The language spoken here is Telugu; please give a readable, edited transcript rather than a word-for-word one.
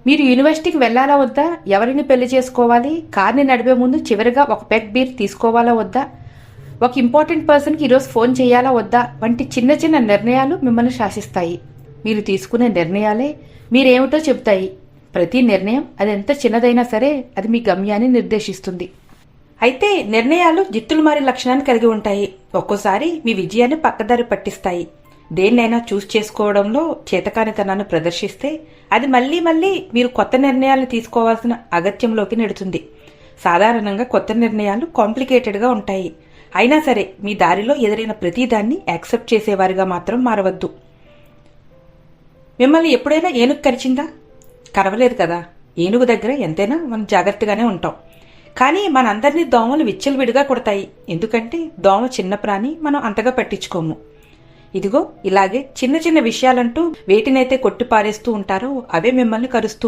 మీరు యూనివర్సిటీకి వెళ్లాలా వద్దా, ఎవరిని పెళ్లి చేసుకోవాలి, కార్ని నడిపే ముందు చివరిగా ఒక పెగ్ బీర్ తీసుకోవాలా వద్దా, ఒక ఇంపార్టెంట్ పర్సన్కి ఈరోజు ఫోన్ చేయాలా వద్దా వంటి చిన్న చిన్న నిర్ణయాలు మిమ్మల్ని శాసిస్తాయి. మీరు తీసుకునే నిర్ణయాలే మీరేమిటో చెబుతాయి. ప్రతి నిర్ణయం అది ఎంత చిన్నదైనా సరే అది మీ గమ్యాన్ని నిర్దేశిస్తుంది. అయితే నిర్ణయాలు జిత్తులు మారే లక్షణాన్ని కలిగి ఉంటాయి. ఒక్కోసారి మీ విజయాన్ని పక్కదారి పట్టిస్తాయి. దేన్నైనా చూస్ చేసుకోవడంలో చేతకానితనాన్ని ప్రదర్శిస్తే అది మళ్లీ మళ్లీ మీరు కొత్త నిర్ణయాలను తీసుకోవాల్సిన అగత్యంలోకి నెడుతుంది. సాధారణంగా కొత్త నిర్ణయాలు కాంప్లికేటెడ్గా ఉంటాయి. అయినా సరే మీ దారిలో ఎదురైన ప్రతిదాన్ని యాక్సెప్ట్ చేసేవారిగా మాత్రం మారవద్దు. మిమ్మల్ని ఎప్పుడైనా ఏనుగు కరిచిందా? కరవలేదు కదా. ఏనుగు దగ్గర ఎంతైనా మనం జాగ్రత్తగానే ఉంటాం. కానీ మనందరినీ దోమలు విచ్చలవిడిగా కొడతాయి. ఎందుకంటే దోమ చిన్న ప్రాణి, మనం అంతగా పట్టించుకోము. ఇదిగో ఇలాగే చిన్న చిన్న విషయాలంటూ వేటినైతే కొట్టి పారేస్తూ ఉంటారో అవే మిమ్మల్ని కరుస్తూ